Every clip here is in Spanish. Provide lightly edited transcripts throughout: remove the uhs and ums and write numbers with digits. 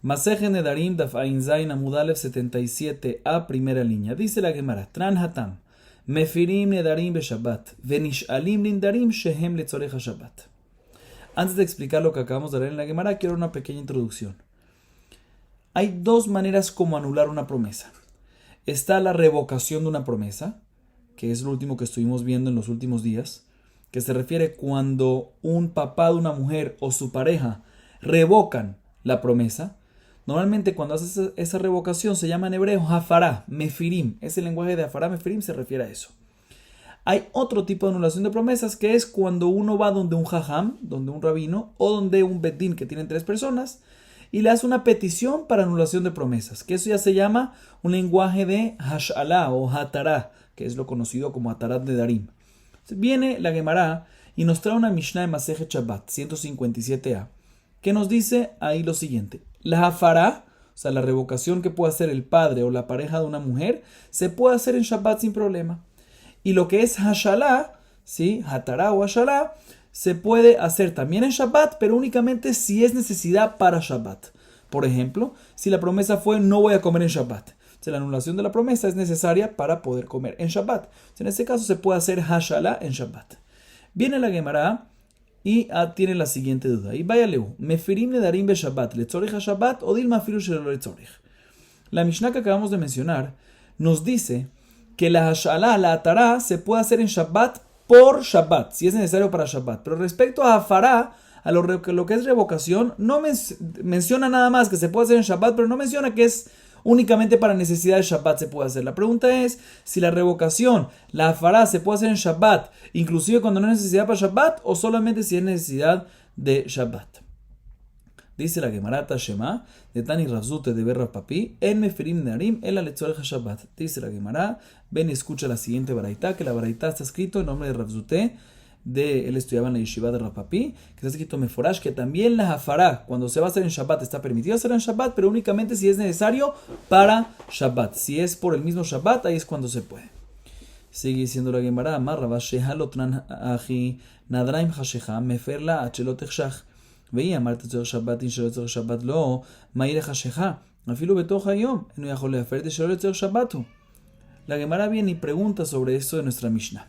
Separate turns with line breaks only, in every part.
Maseje Nedarim Daf Ain Zain Amud Aleph 77a, primera línea. Dice la Gemara, Tran Hatam, Mefirim Nedarim Beshabbat, Venish'alim Lindarim Shehem Letzoreja Shabbat. Antes de explicar lo que acabamos de leer en la Gemara, quiero una pequeña introducción. Hay dos maneras como anular una promesa. Está la revocación de una promesa, que es lo último que estuvimos viendo en los últimos días, que se refiere cuando un papá de una mujer o su pareja revocan la promesa. Normalmente cuando haces esa revocación se llama en hebreo hafará, mefirim. Ese lenguaje de hafará, mefirim se refiere a eso. Hay otro tipo de anulación de promesas que es cuando uno va donde un jajam, donde un rabino o donde un bedín que tienen 3 personas y le hace una petición para anulación de promesas, que eso ya se llama un lenguaje de hashalá o hatará, que es lo conocido como hatarat nedarim. Viene la Gemara y nos trae una Mishnah de Masejet Shabbat 157a, que nos dice ahí lo siguiente: la hafará, o sea, la revocación que puede hacer el padre o la pareja de una mujer, se puede hacer en Shabbat sin problema. Y lo que es hashalá, ¿sí? Hatará o hashalá, se puede hacer también en Shabbat, pero únicamente si es necesidad para Shabbat. Por ejemplo, si la promesa fue no voy a comer en Shabbat. O sea, la anulación de la promesa es necesaria para poder comer en Shabbat. O sea, en este caso se puede hacer hashalá en Shabbat. Viene la Gemara y tiene la siguiente duda. Y vaya leu, mefirim nedarim be Shabbat, letzorech ha Shabbat o dilma afilu shelo letzorech. La Mishnah que acabamos de mencionar nos dice que la hashalá, la atará, se puede hacer en Shabbat por Shabbat, si es necesario para Shabbat. Pero respecto a hafará, a lo que es revocación, no menciona nada más que se puede hacer en Shabbat, pero no menciona que es únicamente para necesidad de Shabbat se puede hacer. La pregunta es si la revocación, la hafará, se puede hacer en Shabbat, inclusive cuando no es necesidad para Shabbat, o solamente si es necesidad de Shabbat. Dice la Gemara Shema de Tani Ravzute de Berra Papi, en Mefirim Nedarim el Aletzorech Shabbat. Dice la Gemara, ven y escucha la siguiente baraita, que la baraita está escrito en nombre de Ravzute, él estudiaba en la yeshiva de Rapapi, que está escrito Meforash, que también la hafará, cuando se va a hacer en Shabbat, está permitido hacer en Shabbat, pero únicamente si es necesario para Shabbat. Si es por el mismo Shabbat, ahí es cuando se puede. Sigue diciendo la Gemara, Amar Rabba Shehalotran Aji Nadraim Hashecha Meferla Achelotech Shach. Veía Marte Tzor Shabbat in Shelo Tzor Shabbat lo Maire Hashecha Afilu Betoch Hayom no Yachol Lefer de Shelo Tzor Shabbatu. La Gemara viene y pregunta sobre esto de nuestra Mishnah.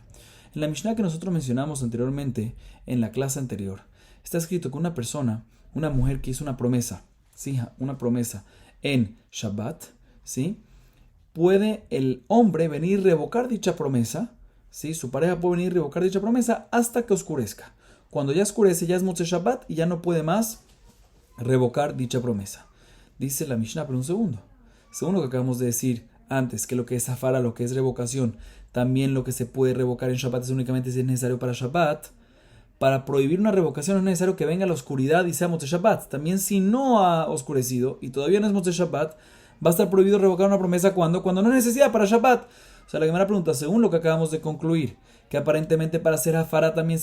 En la Mishnah que nosotros mencionamos anteriormente en la clase anterior, está escrito que una persona, una mujer que hizo una promesa, ¿sí? Una promesa en Shabbat, ¿sí? Puede el hombre venir y revocar dicha promesa, ¿sí? Su pareja puede venir y revocar dicha promesa hasta que oscurezca. Cuando ya oscurece, ya es Motzei Shabbat y ya no puede más revocar dicha promesa. Dice la Mishnah, pero un segundo. Según lo que acabamos de decir antes, que lo que es zafara, lo que es revocación, también lo que se puede revocar en Shabbat es únicamente si es necesario para Shabbat. Para prohibir una revocación es necesario que venga la oscuridad y sea Motzei Shabbat. También si no ha oscurecido y todavía no es Motzei Shabbat, va a estar prohibido revocar una promesa cuando no es necesidad para Shabbat. O sea, la Gemara pregunta, según lo que acabamos de concluir, que aparentemente para hacer hafara también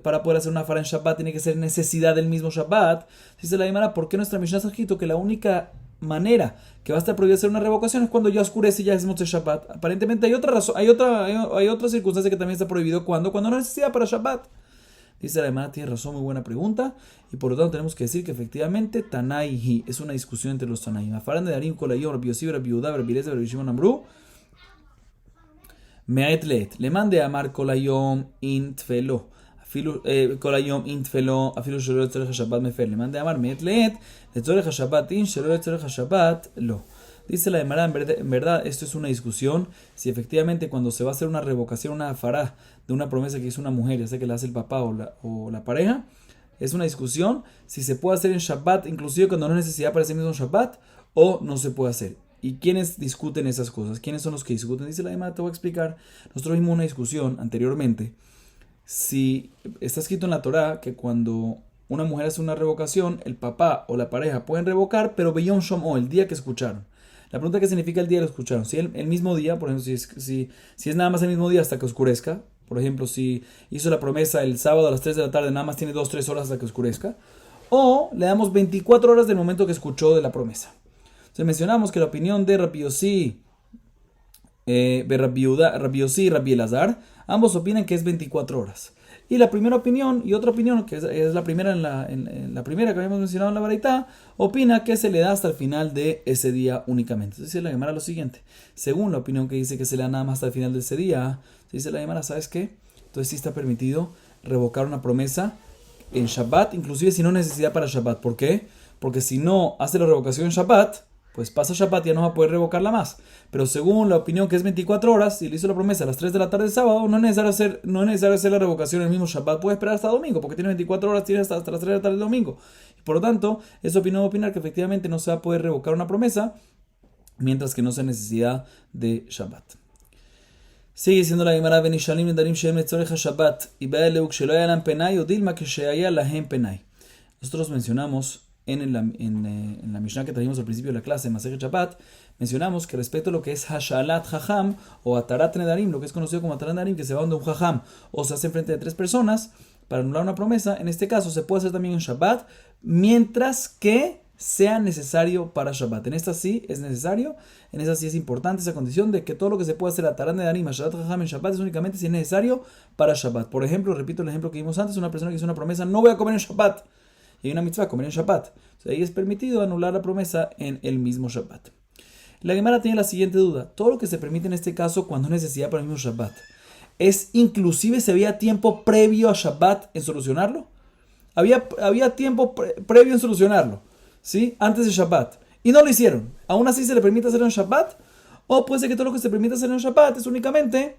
para poder hacer una hafara en Shabbat tiene que ser necesidad del mismo Shabbat. Dice la Gemara, ¿por qué nuestra Mishnah está escrito que la única manera que va a estar prohibido hacer una revocación es cuando ya oscurece y ya es Motzei Shabbat? Aparentemente hay otra razón, hay otra circunstancia que también está prohibido cuando no es necesidad para Shabbat. Dice la Gemara, tiene razón, muy buena pregunta, y por lo tanto tenemos que decir que efectivamente Tanai es una discusión entre los Tanaim. Hafaran de Darim Kolayom, Rabbi Yossi, Rabbi Yehuda, Rabbi Eliezer, Rabbi Shimon Amru. Me'et leet, le mande amar kolayom intfelo, kolayom intfelo, afilu shelo letzorech Shabbat mefer, le mande amar me'et leet, letzorech Shabbat in, shelo letzorech Shabbat lo. Dice la Gemara, en verdad, esto es una discusión, si efectivamente cuando se va a hacer una revocación, una hafará de una promesa que hizo una mujer, ya sea que la hace el papá o la pareja, es una discusión si se puede hacer en Shabbat, inclusive cuando no hay necesidad para ese mismo Shabbat, o no se puede hacer. ¿Y quiénes discuten esas cosas? ¿Quiénes son los que discuten? Dice la Gemara, te voy a explicar. Nosotros vimos una discusión anteriormente. Si está escrito en la Torá que cuando una mujer hace una revocación, el papá o la pareja pueden revocar, pero Beyom Shom'o, el día que escucharon. La pregunta, ¿qué significa el día que lo escucharon? Si el mismo día, por ejemplo, si es nada más el mismo día hasta que oscurezca, por ejemplo, si hizo la promesa el sábado a las 3 de la tarde, nada más tiene 2-3 horas hasta que oscurezca, o le damos 24 horas del momento que escuchó de la promesa. Entonces mencionamos que la opinión de Rabbi Yossi, Rabbi Yossi y Rabbi Elazar, ambos opinan que es 24 horas. Y la primera opinión y otra opinión, que es la primera en la primera que habíamos mencionado en la Baraitá, opina que se le da hasta el final de ese día únicamente. Entonces dice la Gemara lo siguiente: según la opinión que dice que se le da nada más hasta el final de ese día, dice la Gemara, ¿sabes qué? Entonces sí está permitido revocar una promesa en Shabbat, inclusive si no hay necesidad para Shabbat. ¿Por qué? Porque si no hace la revocación en Shabbat, pues pasa Shabbat y ya no va a poder revocarla más. Pero según la opinión que es 24 horas, si le hizo la promesa a las 3 de la tarde del sábado, no es necesario hacer la revocación en el mismo Shabbat. Puede esperar hasta domingo, porque tiene 24 horas, tiene hasta las 3 de la tarde del domingo. Y por lo tanto, es opinión de opinar que efectivamente no se va a poder revocar una promesa mientras que no sea necesidad de Shabbat. Sigue diciendo la Gemara, Benishalim nedarim shehem letzorech Shabbat, y be'eleu kshelo haya lam penai, o dilma kshehaya lahem penai. Nosotros mencionamos en la Mishnah que trajimos al principio de la clase, Masechet Shabbat, mencionamos que respecto a lo que es Hashalat Jajam o Atarat Nedarim, lo que es conocido como Atarat Nedarim, que se va donde un Jajam o se hace en frente de 3 personas para anular una promesa, en este caso se puede hacer también en Shabbat, mientras que sea necesario para Shabbat. En esta sí es necesario, en esta sí es importante esa condición de que todo lo que se puede hacer Atarat Nedarim, Hashalat Jajam en Shabbat es únicamente si es necesario para Shabbat. Por ejemplo, repito el ejemplo que vimos antes, una persona que hizo una promesa, no voy a comer en Shabbat, y hay una mitzvah, comer en Shabbat. O sea, ahí es permitido anular la promesa en el mismo Shabbat. La Gemara tiene la siguiente duda. Todo lo que se permite en este caso cuando hay necesidad para el mismo Shabbat, ¿es inclusive se había tiempo previo a Shabbat en solucionarlo? Había tiempo previo en solucionarlo, ¿sí? Antes de Shabbat. Y no lo hicieron. ¿Aún así se le permite hacerlo en Shabbat? O puede ser que todo lo que se permite hacer en Shabbat es únicamente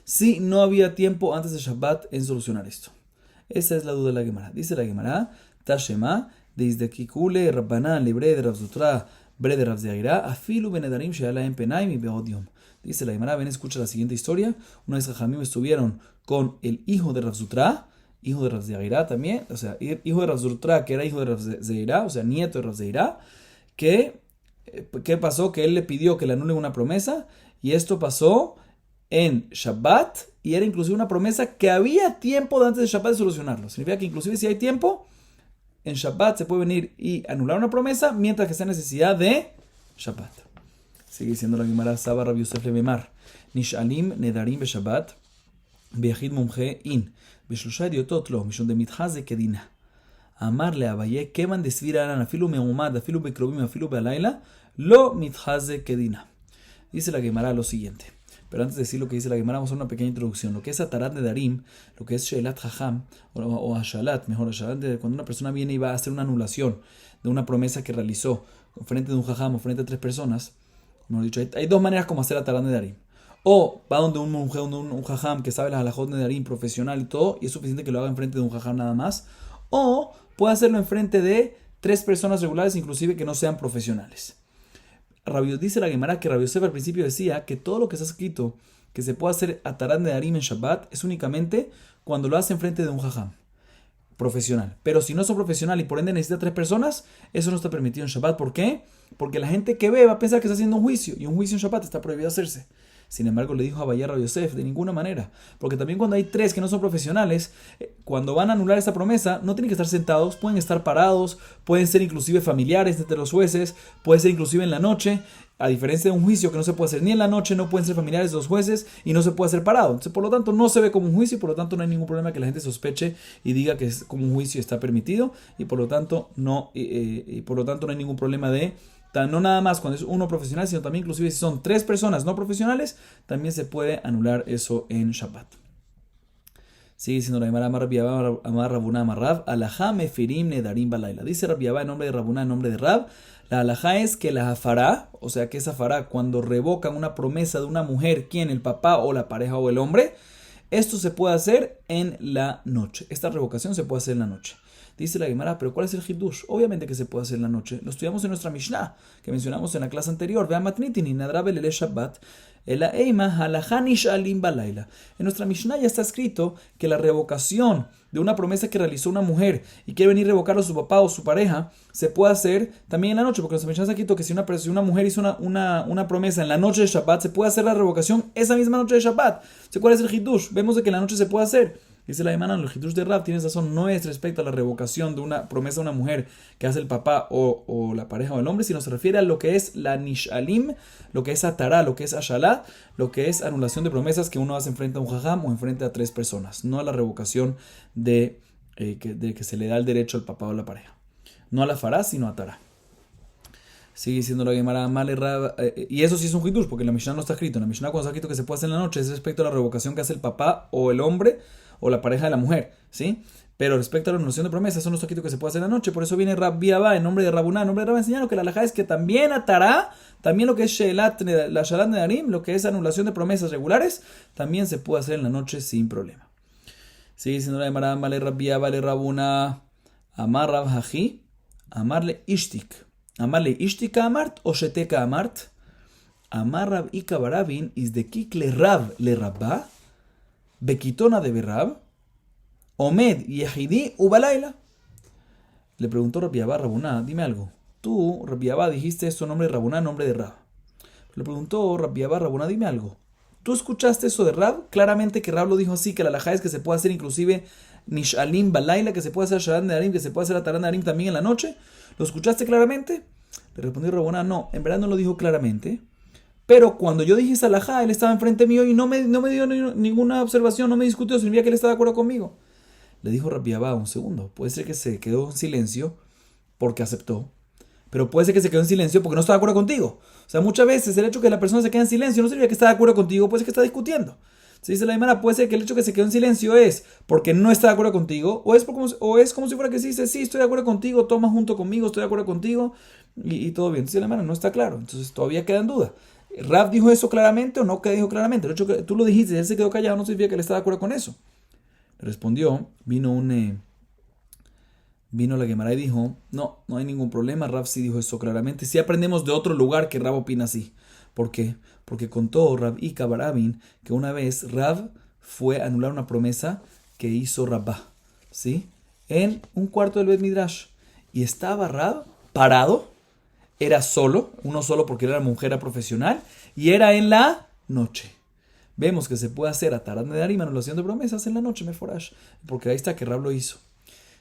si no había tiempo antes de Shabbat en solucionar esto. Esa es la duda de la Gemara. Dice la Gemara, Tashema, desde Kikule, Rabbanan, Libre de Rav Zutra, Bre de Rav Zeira, Afilu Benedarim, Sheala en Penaim y Beodium. Dice la Gemara, ven, escucha la siguiente historia. Una vez Jajamim estuvieron con el hijo de Rav Zutra, hijo de Rav Zeira también, o sea, hijo de Rav Zutra, que era hijo de Rav Zeira, o sea, nieto de Rav Zeira, ¿qué pasó? Que él le pidió que le anulen una promesa, y esto pasó en Shabbat, y era inclusive una promesa que había tiempo de antes de Shabbat de solucionarlo. Significa que inclusive si hay tiempo, en Shabbat se puede venir y anular una promesa mientras que sea necesidad de Shabbat. Sigue diciendo la Gemara, Saba Rabbi Yosef Lebemar, Nishalim nedarim be Shabbat, beyachid mumche in, beshlosha idiotot lo, mishon de mitchaz de kedina. Amar le Abaye, keman desvira anan, afilu meumad, afilu bekrobim, afilu bealayla, lo mitchaz de kedina. Dice la Gemara lo siguiente. Pero antes de decir lo que dice la Gemara, vamos a hacer una pequeña introducción. Lo que es Atarat Nedarim, lo que es Shelat Jajam, o Hashalat, mejor Hashalat, cuando una persona viene y va a hacer una anulación de una promesa que realizó frente de un Jajam o frente a 3 personas, como he dicho, hay 2 maneras como hacer Atarat Nedarim. O va donde un Jajam que sabe las halajot Nedarim profesional y todo, y es suficiente que lo haga en frente de un Jajam nada más. O puede hacerlo en frente de 3 personas regulares, inclusive que no sean profesionales. Dice la Gemara que Rabbi Yosef al principio decía que todo lo que está escrito que se puede hacer Atarat Nedarim en Shabbat es únicamente cuando lo hace enfrente de un jajam profesional. Pero si no son profesional y por ende necesita 3 personas, eso no está permitido en Shabbat. ¿Por qué? Porque la gente que ve va a pensar que está haciendo un juicio, y un juicio en Shabbat está prohibido hacerse. Sin embargo, le dijo a Abayá Rabbi Yosef, de ninguna manera. Porque también cuando hay 3 que no son profesionales, cuando van a anular esa promesa, no tienen que estar sentados, pueden estar parados, pueden ser inclusive familiares entre los jueces, puede ser inclusive en la noche, a diferencia de un juicio que no se puede hacer ni en la noche, no pueden ser familiares de los jueces y no se puede hacer parado. Entonces, por lo tanto, no se ve como un juicio y por lo tanto no hay ningún problema que la gente sospeche y diga que es como un juicio y está permitido, y por lo tanto no hay ningún problema de... No nada más cuando es uno profesional, sino también inclusive si son 3 personas no profesionales, también se puede anular eso en Shabbat. Sigue diciendo la Gemara, Amar Rabuna Amar Rav, Alajá mefirim nedarim balayla. Dice Rabbi Abba en nombre de Rabuna, en nombre de Rav, la alajá es que la afará, o sea que esa afará, cuando revocan una promesa de una mujer, ¿quién? El papá o la pareja o el hombre, esto se puede hacer en la noche. Esta revocación se puede hacer en la noche. Dice la Gemara, pero ¿cuál es el Hiddush? Obviamente que se puede hacer en la noche. Lo estudiamos en nuestra Mishnah, que mencionamos en la clase anterior. Vean matnitin y nadrabe lele Shabbat. En nuestra Mishnah ya está escrito que la revocación de una promesa que realizó una mujer y quiere venir a revocarlo a su papá o su pareja, se puede hacer también en la noche, porque nuestra Mishnah está escrito que si una mujer hizo una promesa en la noche de Shabbat, se puede hacer la revocación esa misma noche de Shabbat. ¿Cuál es el Hiddush? Vemos de que en la noche se puede hacer. Dice la Gemara, en el Hidush de Rab, tienes razón, no es respecto a la revocación de una promesa de una mujer que hace el papá o la pareja o el hombre, sino se refiere a lo que es la Nish'alim, lo que es Atará, lo que es Ashalá, lo que es anulación de promesas que uno hace enfrente a un jajam o enfrente a 3 personas, no a la revocación de que se le da el derecho al papá o la pareja. No a la fará, sino a Atará. Sigue diciendo la Gemara, y eso sí es un hidush, porque en la Mishnah no está escrito. En la Mishnah cuando está escrito que se puede hacer en la noche es respecto a la revocación que hace el papá o el hombre o la pareja de la mujer, ¿sí? Pero respecto a la anulación de promesas, eso no está escrito que se puede hacer en la noche. Por eso viene Rabbi Abba en nombre de Rabuná, en nombre de Rabba, enseñando que la halajá es que también atará, también lo que es la Shalat Nedarim, lo que es anulación de promesas regulares, también se puede hacer en la noche sin problema. Sigue diciendo la Gemara, Male Rabbi Abba le Rabuná, Amar Rab Haji, Amarle Ishtik. Amarle Ishtika Amart o Sheteka Amart. Amar Rab Ika Barabin is de Kikle Rab le Rabba. Bekitona de Berrab, Omed Yehidi Ubalaila. Le preguntó Rabbi Abba a Rabuná, dime algo. Tú, Rabbi Abba, dijiste esto en nombre de Rabuná, en nombre de Rab. Le preguntó Rabbi Abba a Rabuná, dime algo. ¿Tú escuchaste eso de Rab? Claramente que Rab lo dijo así, que la halajá es que se puede hacer inclusive Nish'alim Balaila, que se puede hacer Shalat Nedarim, que se puede hacer Atarat Nedarim también en la noche. ¿Lo escuchaste claramente? Le respondió Rabuná, no, en verdad no lo dijo claramente. Pero cuando yo dije esa halajá, él estaba enfrente mío y no me dio ninguna observación, no me discutió, significa que él estaba de acuerdo conmigo. Le dijo Rabbi Abba, un segundo, puede ser que se quedó en silencio porque aceptó, pero puede ser que se quedó en silencio porque no está de acuerdo contigo. O sea, muchas veces el hecho que la persona se quede en silencio no significa que está de acuerdo contigo, puede ser que está discutiendo. Se dice la Gemara, puede ser que el hecho que se quedó en silencio es porque no está de acuerdo contigo, o es como si fuera que se dice, sí, estoy de acuerdo contigo, toma junto conmigo, estoy de acuerdo contigo, y todo bien. Entonces la Gemara no está claro, entonces todavía queda en duda. ¿Rab dijo eso claramente o no dijo claramente? El hecho que tú lo dijiste y él se quedó callado no significa que él está de acuerdo con eso. Le respondió, vino la Gemara y dijo, no hay ningún problema, Rab sí dijo eso claramente. Sí aprendemos de otro lugar que Rab opina así. ¿Por qué? Porque contó Rab Ika Barabin que una vez Rab fue a anular una promesa que hizo Rabba, ¿sí? En un cuarto del Bet Midrash. Y estaba Rab parado. Era uno solo porque era mujer profesional, y era en la noche. Vemos que se puede hacer Atarat Nedarim, anulación de promesas en la noche, meforash, porque ahí está que Rab lo hizo.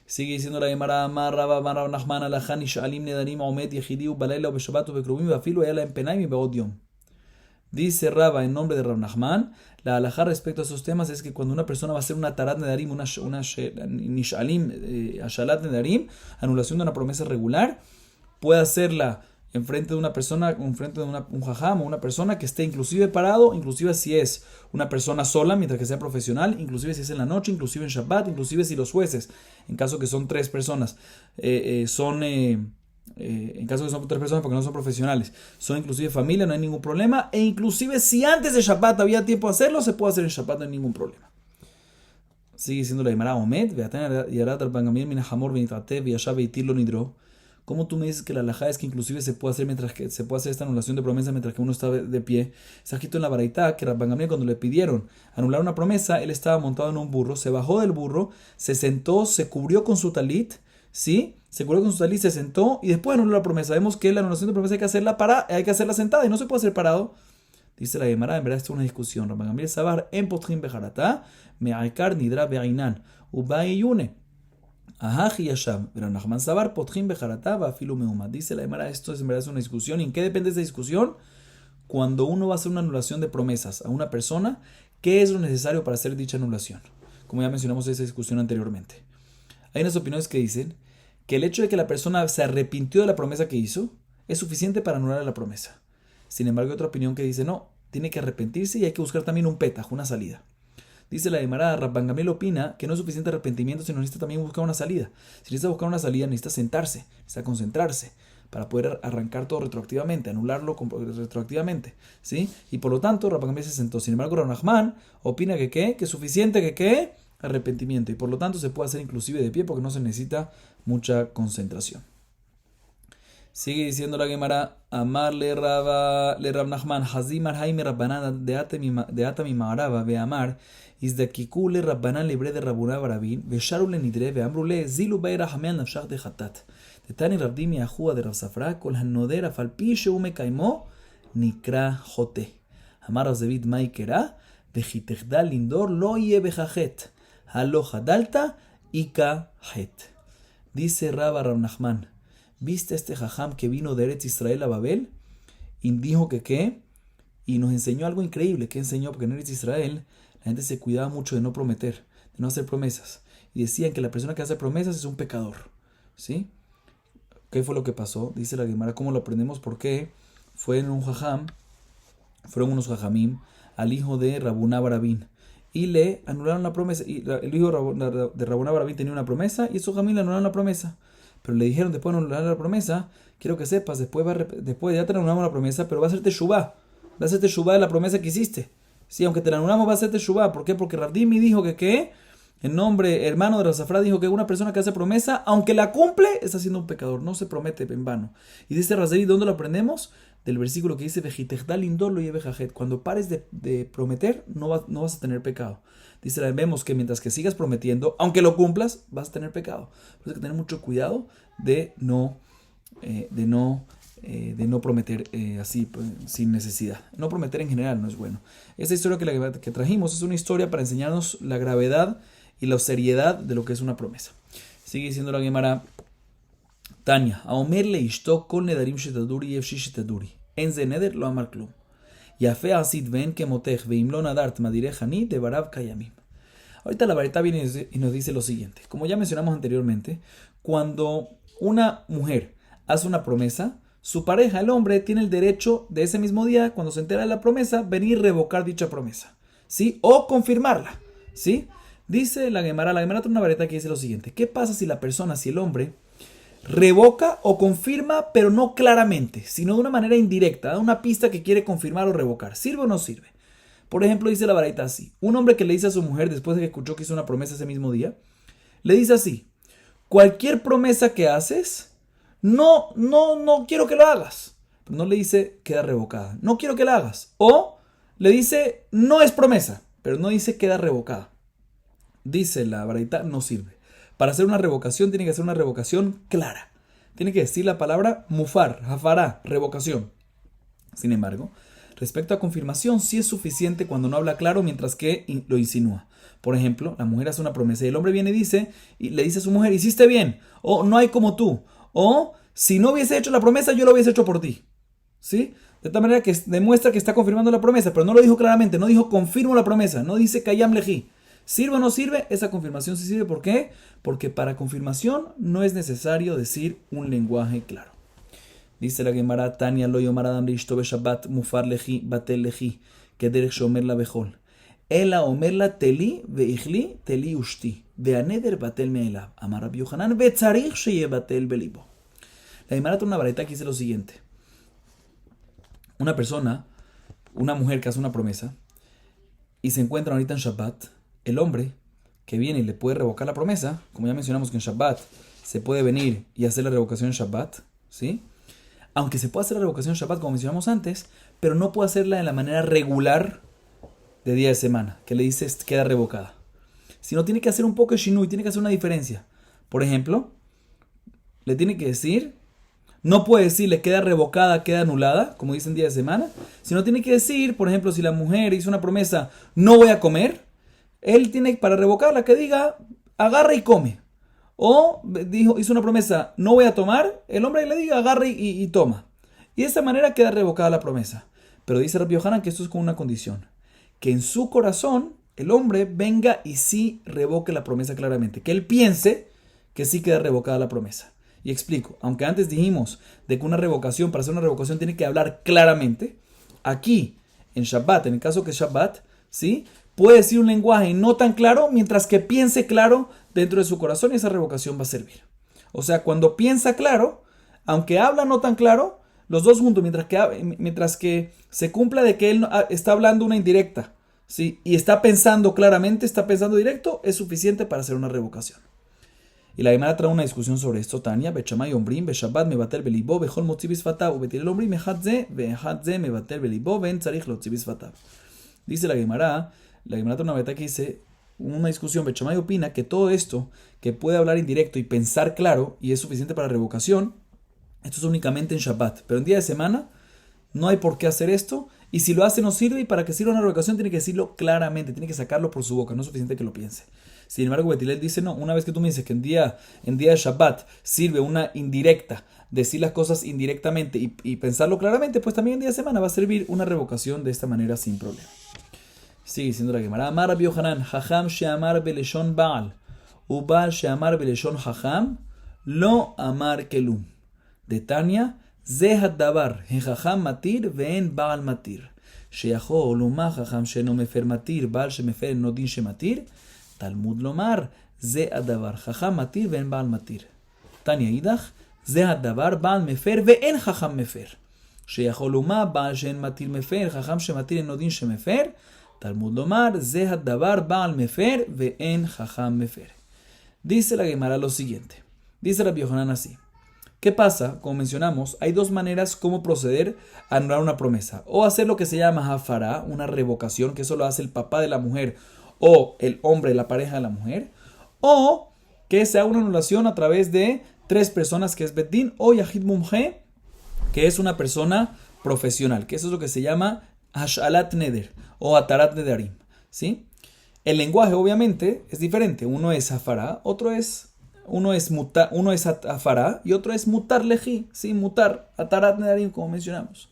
Sigue diciendo la Gemara, Amar Rab Nachman alajá nish'alim nedarim omed yehidi ubalayla ubeshabat ubekruvim ubafilu ayala en penaim y beod yom. Dice Raba en nombre de Rab Nachman, la halajá respecto a esos temas es que cuando una persona va a hacer una Atarat Nedarim, una nish'alim, ashalat nedarim, anulación de una promesa regular, puede hacerla enfrente de una persona, enfrente de un jajam o una persona que esté inclusive parado, inclusive si es una persona sola, mientras que sea profesional, inclusive si es en la noche, inclusive en Shabbat, inclusive si los jueces, en caso que son 3 personas, en caso que son 3 personas porque no son profesionales, son inclusive familia, no hay ningún problema, e inclusive si antes de Shabbat había tiempo de hacerlo, se puede hacer en Shabbat, no hay ningún problema. Sigue diciendo la Gemara, Omed, ¿cómo tú me dices que la halajá es que inclusive se puede hacer esta anulación de promesa mientras que uno está de pie? Está escrito en la Baraitá que Rabban Gamliel, cuando le pidieron anular una promesa, él estaba montado en un burro, se bajó del burro, se sentó, se cubrió con su talit, ¿sí? Se cubrió con su talit, se sentó y después anuló la promesa. Vemos que la anulación de promesa hay que hacerla sentada y no se puede hacer parado. Dice la Gemara, en verdad esto es una discusión. Rabban Gamliel Sabar en Potrim Bejaratá, Me'aikar Nidra Be'ainan, Ubai Yune. Ajaji Yashab, pero Nachman Sabar, Potrim Bejaratá, Bafilu Meuma. Dice la Gemara, esto es en verdad una discusión. ¿Y en qué depende esa discusión? Cuando uno va a hacer una anulación de promesas a una persona, ¿qué es lo necesario para hacer dicha anulación? Como ya mencionamos esa discusión anteriormente. Hay unas opiniones que dicen que el hecho de que la persona se arrepintió de la promesa que hizo es suficiente para anular la promesa. Sin embargo, hay otra opinión que dice no, tiene que arrepentirse y hay que buscar también un petaj, una salida. Dice la Gemara, Rabban Gamliel opina que no es suficiente arrepentimiento, sino necesita también buscar una salida. Si necesita buscar una salida, necesita sentarse, necesita concentrarse para poder arrancar todo retroactivamente, anularlo retroactivamente, ¿sí? Y por lo tanto, Rabban Gamliel se sentó. Sin embargo, Rab Nachman opina que es suficiente que arrepentimiento, y por lo tanto se puede hacer inclusive de pie porque no se necesita mucha concentración. Sigue diciendo la Gemara, Amar le Rab Nachman, Hazimar Jaime Rabbanana de Atami Maharaba, ve Amar, Izdakikule Rabbanan libre de Rabuna Barabin, Vesharule Nidre, ve Amrule, Zilu Beira Hamel Nafshach de Hatat. De Tani Rabdimi Ajua de Rabsafra, Kol Hanoder Afalpi Sheume Kaimo, Nikra Jote. Amar Azevit Maikera, Vejitechdal Lindor, Lo Ye Bejajet. Haloja dalta ika het. Dice Rabba Rav Nachman, ¿viste este jajam que vino de Eretz Israel a Babel? Y dijo que qué, y nos enseñó algo increíble. ¿Qué enseñó? Porque en Eretz Israel la gente se cuidaba mucho de no prometer, de no hacer promesas. Y decían que la persona que hace promesas es un pecador. ¿Sí? ¿Qué fue lo que pasó? Dice la Gemara, ¿cómo lo aprendemos? Porque fueron unos jajamim al hijo de Rabuná Barabín y le anularon la promesa. Y el hijo de Rabuná Barabín tenía una promesa y esos jajamim le anularon la promesa. Pero le dijeron, después de anular la promesa, quiero que sepas, después ya te anulamos la promesa, pero va a hacerte shubá. Va a hacerte shubá de la promesa que hiciste. Sí, aunque te la anulamos, va a hacerte shubá. ¿Por qué? Porque Rabdimi dijo que ¿qué? El nombre, hermano de Rasafra, dijo que una persona que hace promesa, aunque la cumple, está siendo un pecador. No se promete en vano. Y dice Razeri, ¿dónde lo aprendemos? Del versículo que dice, cuando pares de prometer, no vas a tener pecado. Dice, vemos que mientras que sigas prometiendo, aunque lo cumplas, vas a tener pecado. Por eso hay que tener mucho cuidado de no prometer así, pues, sin necesidad. No prometer en general no es bueno. Esta historia que trajimos es una historia para enseñarnos la gravedad y la seriedad de lo que es una promesa. Sigue diciendo la Gemara, Tania, Aomer le ishto kol nedarim shetaduri yefshi shetaduri. Enze neder lo amar klum. Yafe asid ven kemotech veim lo nadart madirechani de barav kayamim. Ahorita la varita viene y nos dice lo siguiente. Como ya mencionamos anteriormente, cuando una mujer hace una promesa, su pareja, el hombre, tiene el derecho de ese mismo día, cuando se entera de la promesa, venir y revocar dicha promesa, ¿sí? O confirmarla, ¿sí? Dice la Gemara trae una vareta que dice lo siguiente. ¿Qué pasa si el hombre revoca o confirma, pero no claramente, sino de una manera indirecta, da una pista que quiere confirmar o revocar? ¿Sirve o no sirve? Por ejemplo, dice la vareta así. Un hombre que le dice a su mujer, después de que escuchó que hizo una promesa ese mismo día, le dice así: cualquier promesa que haces, no quiero que lo hagas. Pero no le dice queda revocada. No quiero que la hagas. O le dice no es promesa, pero no dice queda revocada. Dice la baraita, no sirve. Para hacer una revocación tiene que ser una revocación clara. Tiene que decir la palabra mufar, hafará, revocación. Sin embargo, respecto a confirmación, sí es suficiente cuando no habla claro mientras que lo insinúa. Por ejemplo, la mujer hace una promesa y el hombre viene y le dice a su mujer, hiciste bien, o no hay como tú, o si no hubiese hecho la promesa, yo lo hubiese hecho por ti. ¿Sí? De tal manera que demuestra que está confirmando la promesa, pero no lo dijo claramente, no dijo confirmo la promesa, no dice kayam leji. ¿Sirve o no sirve? Esa confirmación sí sirve. ¿Por qué? Porque para confirmación no es necesario decir un lenguaje claro. Dice la Gemara, Tania lo yomar adam lishto beshabbat mufar leji batel leji kederech shomer la bechol. Ela omer la teli veichli teli ushti veaneder batel meelav. Amar Rabbi Yohanan vetzarich sheye batel belibo. La Gemara trae una vareta que dice lo siguiente. Una mujer que hace una promesa y se encuentra ahorita en Shabbat, el hombre que viene y le puede revocar la promesa, como ya mencionamos que en Shabbat se puede venir y hacer la revocación en Shabbat, ¿sí? Aunque se puede hacer la revocación en Shabbat como mencionamos antes, pero no puede hacerla de la manera regular de día de semana, que le dices queda revocada. Sino tiene que hacer un poco de shinui, tiene que hacer una diferencia. Por ejemplo, le tiene que decir, no puede decir le queda revocada, queda anulada, como dicen día de semana, sino tiene que decir, por ejemplo, si la mujer hizo una promesa, no voy a comer, él tiene para revocarla que diga, agarra y come. O hizo una promesa, no voy a tomar, el hombre le diga, agarra y toma. Y de esa manera queda revocada la promesa. Pero dice Rabbi Yohanan que esto es con una condición, que en su corazón el hombre venga y sí revoque la promesa claramente, que él piense que sí queda revocada la promesa. Y explico, aunque antes dijimos de que para hacer una revocación tiene que hablar claramente, aquí en Shabbat, en el caso que es Shabbat, ¿sí? Puede decir un lenguaje no tan claro, mientras que piense claro dentro de su corazón y esa revocación va a servir. O sea, cuando piensa claro, aunque habla no tan claro, los dos juntos, mientras que se cumpla de que él está hablando una indirecta, ¿sí? Y está pensando claramente, está pensando directo, es suficiente para hacer una revocación. Y la Gemara trae una discusión sobre esto, Tania, Bechamay Ombrim, Beshabbat mebatel belibo, Bechol motzi bisfatav, Betirel Ombrim, Echadze mebatel belibo, Ben tzarich lotzi bisfatav. Dice la Gemara trae una beta que dice, una discusión, Bechamay opina que todo esto, que puede hablar en directo y pensar claro, y es suficiente para revocación, esto es únicamente en Shabbat. Pero en día de semana, no hay por qué hacer esto, y si lo hace no sirve, y para que sirva una revocación tiene que decirlo claramente, tiene que sacarlo por su boca, no es suficiente que lo piense. Sin embargo, Betilel dice no, una vez que tú me dices que en día de Shabbat sirve una indirecta, decir las cosas indirectamente y pensarlo claramente, pues también en día de semana va a servir una revocación de esta manera sin problema. Sigue diciendo la Gemara, Amar Rabbi Yohanan, Hacham she'amar beleshon Baal, Ubal she'amar beleshon Hacham, lo amar kelum. De Tanya, Ze hadavar, en Hacham matir, ve'en Baal matir. Sheyachol lomar Hacham she'no mefer matir, Baal she'mefer no din she'matir, Talmud lomar, Ze hadavar, Hacham matir, ve'en Baal matir. Tanya idach, Ze hadavar, Baal mefer, ve'en Hacham mefer. Sheyachol lomar, Baal she'en matir mefer, Hacham she'matir no din she'mefer, Talmud lomar, Ze hadavar, Baal mefer, ve'en Hacham mefer. Dice la Gemara lo siguiente. Dice Rabbi Yohanan así. ¿Qué pasa? Como mencionamos, hay dos maneras como proceder a anular una promesa. O hacer lo que se llama hafará, una revocación, que eso lo hace el papá de la mujer o el hombre, la pareja de la mujer. O que sea una anulación a través de tres personas, que es Beddin o Yahid Mumje, que es una persona profesional, que eso es lo que se llama Hashalat Neder o Atarat Nedarim, ¿sí? El lenguaje obviamente es diferente. Uno es hafará, uno es afará y otro es mutar lejí, ¿sí? Mutar, atarat nedarim, como mencionamos.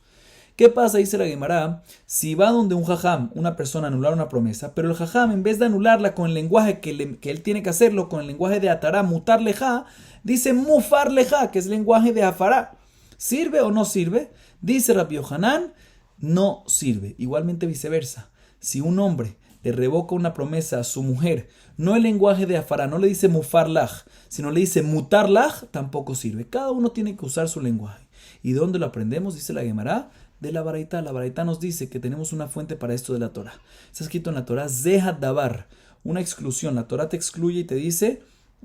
¿Qué pasa? Dice la Gemara, si va donde un jajam, una persona, a anular una promesa, pero el jajam, en vez de anularla con el lenguaje que él tiene que hacerlo, con el lenguaje de atará, mutar lejá, dice mufar lejá, que es el lenguaje de afará. ¿Sirve o no sirve? Dice Rabbi Yohanan, no sirve. Igualmente viceversa. Si un hombre le revoca una promesa a su mujer, no el lenguaje de afará, no le dice mufar laj, sino le dice mutar laj, tampoco sirve. Cada uno tiene que usar su lenguaje. ¿Y dónde lo aprendemos? Dice la Gemara, de la Baraitá. La Baraitá nos dice que tenemos una fuente para esto de la Torah. Está escrito en la Torah, Zehat Davar, una exclusión. La Torah te excluye y te dice,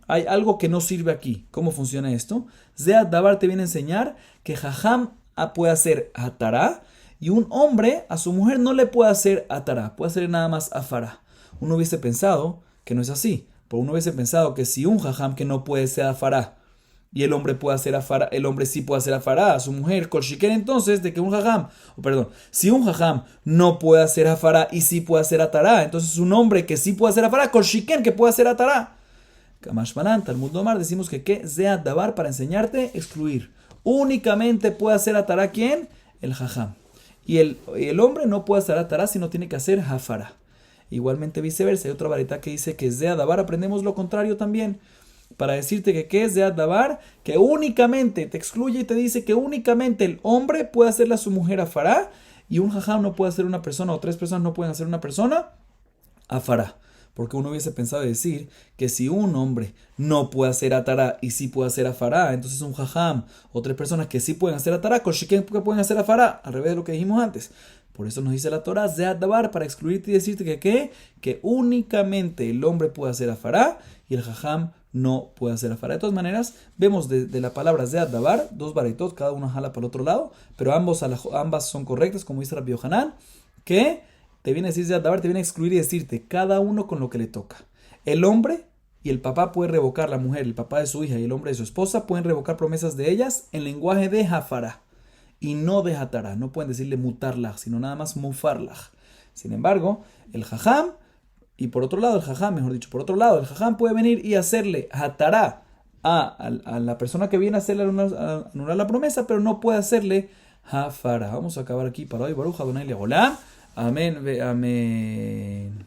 hay algo que no sirve aquí. ¿Cómo funciona esto? Zehat Davar te viene a enseñar que jajam puede hacer atará, y un hombre a su mujer no le puede hacer atará, puede hacer nada más afará. Uno hubiese pensado que no es así, pero uno hubiese pensado que si un jajam que no puede ser afará y el hombre puede hacer afará, el hombre sí puede hacer afará a su mujer, colchiquén, entonces de que un jajam, si un jajam no puede hacer afará y sí puede hacer atará, entonces un hombre que sí puede hacer afará, colchiquén, que puede hacer atará. Kamashmanan, Talmud Lomar, decimos que Zehat Davar, para enseñarte, excluir. Únicamente puede hacer atará, ¿quién? El jajam. Y el hombre no puede hacer atará, sino tiene que hacer hafará. Igualmente viceversa. Hay otra varita que dice que Zehat Davar, aprendemos lo contrario también. Para decirte que es Zehat Davar, que únicamente te excluye y te dice que únicamente el hombre puede hacerle a su mujer hafará, y un jajam no puede hacer una persona, o tres personas no pueden hacer una persona hafará. Porque uno hubiese pensado decir que si un hombre no puede hacer atará y sí puede hacer afará, entonces un jajam o tres personas que sí pueden hacer atará, que pueden hacer afará, al revés de lo que dijimos antes. Por eso nos dice la Torah, Zehat Davar, para excluirte y decirte que únicamente el hombre puede hacer afará y el jajam no puede hacer afará. De todas maneras, vemos de la palabra Zehat Davar, dos baraitot, cada uno jala para el otro lado, pero ambas son correctas, como dice Rabbi Yohanan, que te viene a decir Zehat Davar, te viene a excluir y decirte cada uno con lo que le toca. El hombre y el papá pueden revocar, la mujer, el papá de su hija y el hombre de su esposa pueden revocar promesas de ellas en lenguaje de hafará y no de hatará. No pueden decirle mutarlaj, sino nada más mufarlaj. Sin embargo, el jajam, y por otro lado, el jajam puede venir y hacerle hatará a la persona que viene a hacerle anular la promesa, pero no puede hacerle hafará. Vamos a acabar aquí para hoy. Baruch Adonai Leolam. Amén ve amén.